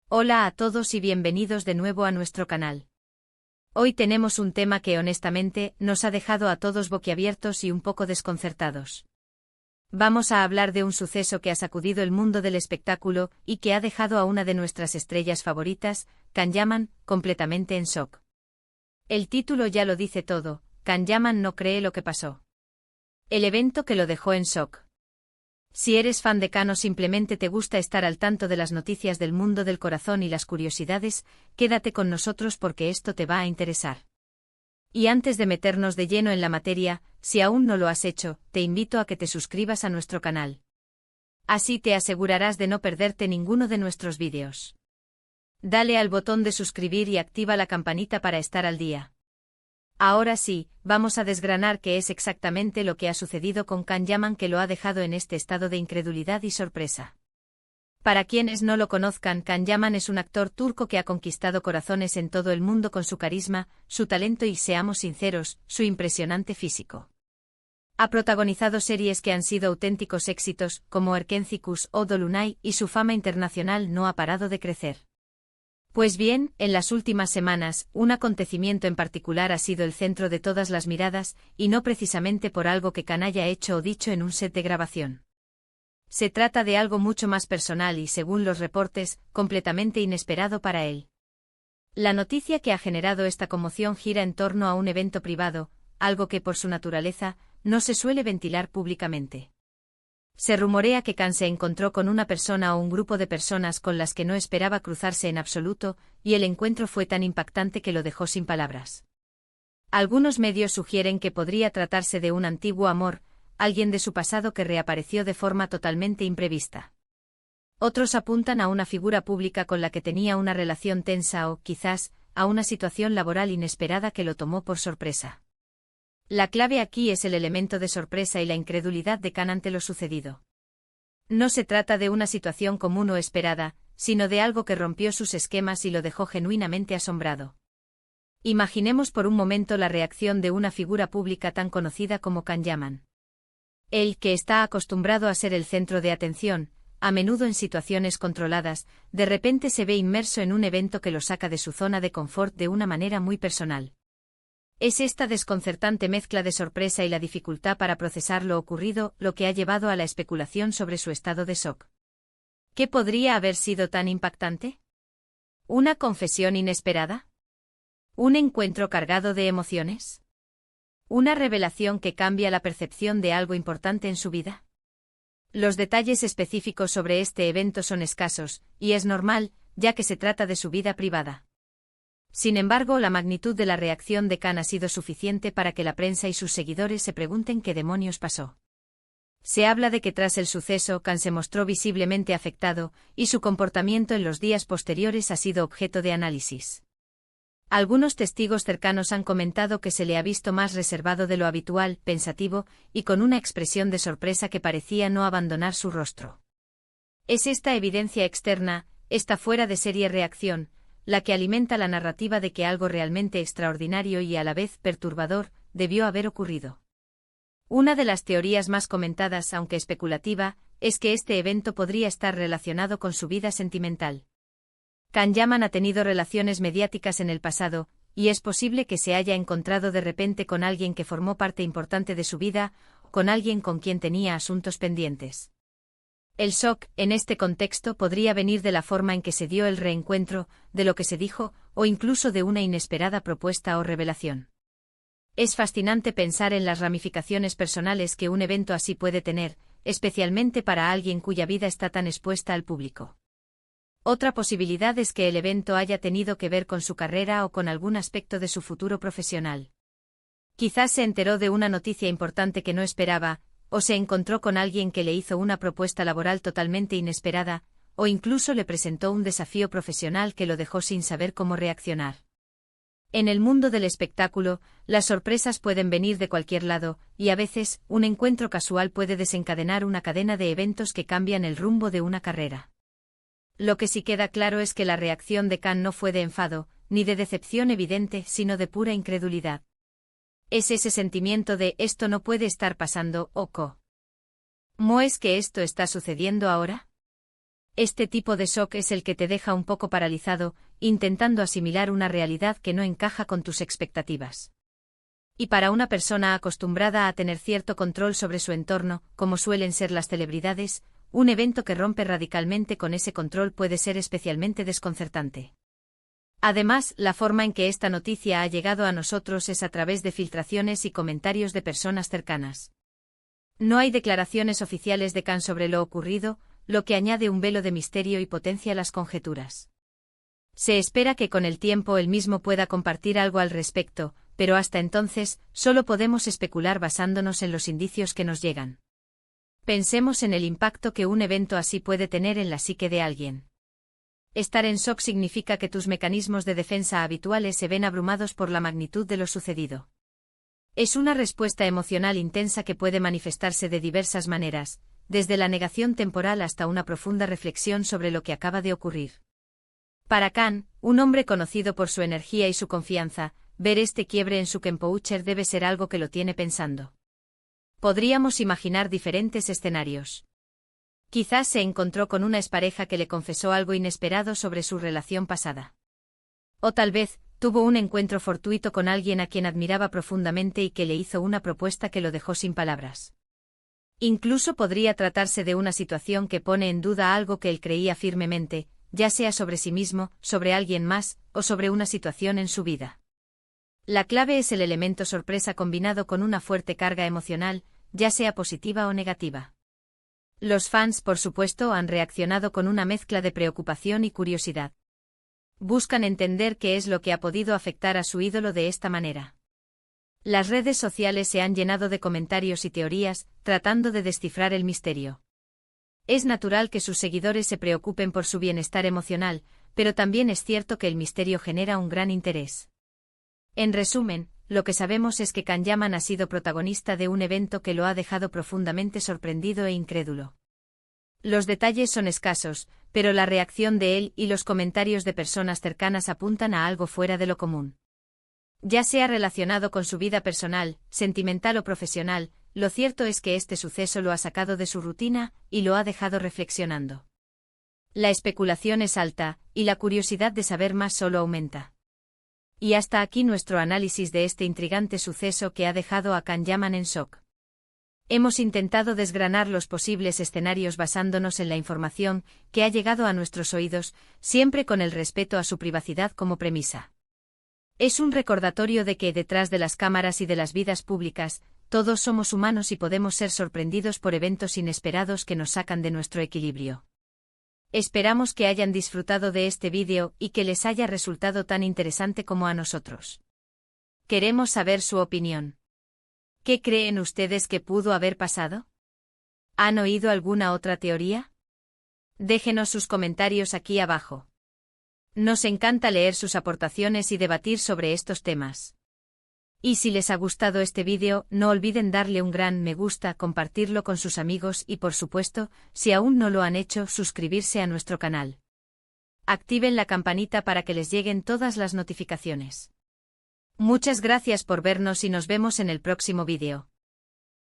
Hola a todos y bienvenidos de nuevo a nuestro canal. Hoy tenemos un tema que honestamente nos ha dejado a todos boquiabiertos y un poco desconcertados. Vamos a hablar de un suceso que ha sacudido el mundo del espectáculo y que ha dejado a una de nuestras estrellas favoritas, Can Yaman, completamente en shock. El título ya lo dice todo: Can Yaman no cree lo que pasó. El evento que lo dejó en shock. Si eres fan de Can o simplemente te gusta estar al tanto de las noticias del mundo del corazón y las curiosidades, quédate con nosotros porque esto te va a interesar. Y antes de meternos de lleno en la materia, si aún no lo has hecho, te invito a que te suscribas a nuestro canal. Así te asegurarás de no perderte ninguno de nuestros vídeos. Dale al botón de suscribir y activa la campanita para estar al día. Ahora sí, vamos a desgranar qué es exactamente lo que ha sucedido con Can Yaman que lo ha dejado en este estado de incredulidad y sorpresa. Para quienes no lo conozcan, Can Yaman es un actor turco que ha conquistado corazones en todo el mundo con su carisma, su talento y, seamos sinceros, su impresionante físico. Ha protagonizado series que han sido auténticos éxitos, como Erkencikus o Dolunay, y su fama internacional no ha parado de crecer. Pues bien, en las últimas semanas, un acontecimiento en particular ha sido el centro de todas las miradas, y no precisamente por algo que Can haya hecho o dicho en un set de grabación. Se trata de algo mucho más personal y, según los reportes, completamente inesperado para él. La noticia que ha generado esta conmoción gira en torno a un evento privado, algo que por su naturaleza, no se suele ventilar públicamente. Se rumorea que Can se encontró con una persona o un grupo de personas con las que no esperaba cruzarse en absoluto, y el encuentro fue tan impactante que lo dejó sin palabras. Algunos medios sugieren que podría tratarse de un antiguo amor, alguien de su pasado que reapareció de forma totalmente imprevista. Otros apuntan a una figura pública con la que tenía una relación tensa o, quizás, a una situación laboral inesperada que lo tomó por sorpresa. La clave aquí es el elemento de sorpresa y la incredulidad de Can ante lo sucedido. No se trata de una situación común o esperada, sino de algo que rompió sus esquemas y lo dejó genuinamente asombrado. Imaginemos por un momento la reacción de una figura pública tan conocida como Can Yaman. Él, que está acostumbrado a ser el centro de atención, a menudo en situaciones controladas, de repente se ve inmerso en un evento que lo saca de su zona de confort de una manera muy personal. Es esta desconcertante mezcla de sorpresa y la dificultad para procesar lo ocurrido lo que ha llevado a la especulación sobre su estado de shock. ¿Qué podría haber sido tan impactante? ¿Una confesión inesperada? ¿Un encuentro cargado de emociones? ¿Una revelación que cambia la percepción de algo importante en su vida? Los detalles específicos sobre este evento son escasos, y es normal, ya que se trata de su vida privada. Sin embargo, la magnitud de la reacción de Can ha sido suficiente para que la prensa y sus seguidores se pregunten qué demonios pasó. Se habla de que tras el suceso Can se mostró visiblemente afectado, y su comportamiento en los días posteriores ha sido objeto de análisis. Algunos testigos cercanos han comentado que se le ha visto más reservado de lo habitual, pensativo, y con una expresión de sorpresa que parecía no abandonar su rostro. Es esta evidencia externa, esta fuera de serie reacción, la que alimenta la narrativa de que algo realmente extraordinario y a la vez perturbador debió haber ocurrido. Una de las teorías más comentadas, aunque especulativa, es que este evento podría estar relacionado con su vida sentimental. Can Yaman ha tenido relaciones mediáticas en el pasado, y es posible que se haya encontrado de repente con alguien que formó parte importante de su vida, o con alguien con quien tenía asuntos pendientes. El shock, en este contexto, podría venir de la forma en que se dio el reencuentro, de lo que se dijo, o incluso de una inesperada propuesta o revelación. Es fascinante pensar en las ramificaciones personales que un evento así puede tener, especialmente para alguien cuya vida está tan expuesta al público. Otra posibilidad es que el evento haya tenido que ver con su carrera o con algún aspecto de su futuro profesional. Quizás se enteró de una noticia importante que no esperaba, o se encontró con alguien que le hizo una propuesta laboral totalmente inesperada, o incluso le presentó un desafío profesional que lo dejó sin saber cómo reaccionar. En el mundo del espectáculo, las sorpresas pueden venir de cualquier lado, y a veces, un encuentro casual puede desencadenar una cadena de eventos que cambian el rumbo de una carrera. Lo que sí queda claro es que la reacción de Can no fue de enfado, ni de decepción evidente, sino de pura incredulidad. Es ese sentimiento de «esto no puede estar pasando» o «¿cómo es que esto está sucediendo ahora?». Este tipo de shock es el que te deja un poco paralizado, intentando asimilar una realidad que no encaja con tus expectativas. Y para una persona acostumbrada a tener cierto control sobre su entorno, como suelen ser las celebridades, un evento que rompe radicalmente con ese control puede ser especialmente desconcertante. Además, la forma en que esta noticia ha llegado a nosotros es a través de filtraciones y comentarios de personas cercanas. No hay declaraciones oficiales de Khan sobre lo ocurrido, lo que añade un velo de misterio y potencia las conjeturas. Se espera que con el tiempo él mismo pueda compartir algo al respecto, pero hasta entonces, solo podemos especular basándonos en los indicios que nos llegan. Pensemos en el impacto que un evento así puede tener en la psique de alguien. Estar en shock significa que tus mecanismos de defensa habituales se ven abrumados por la magnitud de lo sucedido. Es una respuesta emocional intensa que puede manifestarse de diversas maneras, desde la negación temporal hasta una profunda reflexión sobre lo que acaba de ocurrir. Para Khan, un hombre conocido por su energía y su confianza, ver este quiebre en su composure debe ser algo que lo tiene pensando. Podríamos imaginar diferentes escenarios. Quizás se encontró con una expareja que le confesó algo inesperado sobre su relación pasada. O tal vez, tuvo un encuentro fortuito con alguien a quien admiraba profundamente y que le hizo una propuesta que lo dejó sin palabras. Incluso podría tratarse de una situación que pone en duda algo que él creía firmemente, ya sea sobre sí mismo, sobre alguien más, o sobre una situación en su vida. La clave es el elemento sorpresa combinado con una fuerte carga emocional, ya sea positiva o negativa. Los fans, por supuesto, han reaccionado con una mezcla de preocupación y curiosidad. Buscan entender qué es lo que ha podido afectar a su ídolo de esta manera. Las redes sociales se han llenado de comentarios y teorías, tratando de descifrar el misterio. Es natural que sus seguidores se preocupen por su bienestar emocional, pero también es cierto que el misterio genera un gran interés. En resumen, lo que sabemos es que Khan Yaman ha sido protagonista de un evento que lo ha dejado profundamente sorprendido e incrédulo. Los detalles son escasos, pero la reacción de él y los comentarios de personas cercanas apuntan a algo fuera de lo común. Ya sea relacionado con su vida personal, sentimental o profesional, lo cierto es que este suceso lo ha sacado de su rutina y lo ha dejado reflexionando. La especulación es alta, y la curiosidad de saber más solo aumenta. Y hasta aquí nuestro análisis de este intrigante suceso que ha dejado a Khan Yaman en shock. Hemos intentado desgranar los posibles escenarios basándonos en la información que ha llegado a nuestros oídos, siempre con el respeto a su privacidad como premisa. Es un recordatorio de que detrás de las cámaras y de las vidas públicas, todos somos humanos y podemos ser sorprendidos por eventos inesperados que nos sacan de nuestro equilibrio. Esperamos que hayan disfrutado de este vídeo y que les haya resultado tan interesante como a nosotros. Queremos saber su opinión. ¿Qué creen ustedes que pudo haber pasado? ¿Han oído alguna otra teoría? Déjenos sus comentarios aquí abajo. Nos encanta leer sus aportaciones y debatir sobre estos temas. Y si les ha gustado este vídeo, no olviden darle un gran me gusta, compartirlo con sus amigos y por supuesto, si aún no lo han hecho, suscribirse a nuestro canal. Activen la campanita para que les lleguen todas las notificaciones. Muchas gracias por vernos y nos vemos en el próximo vídeo.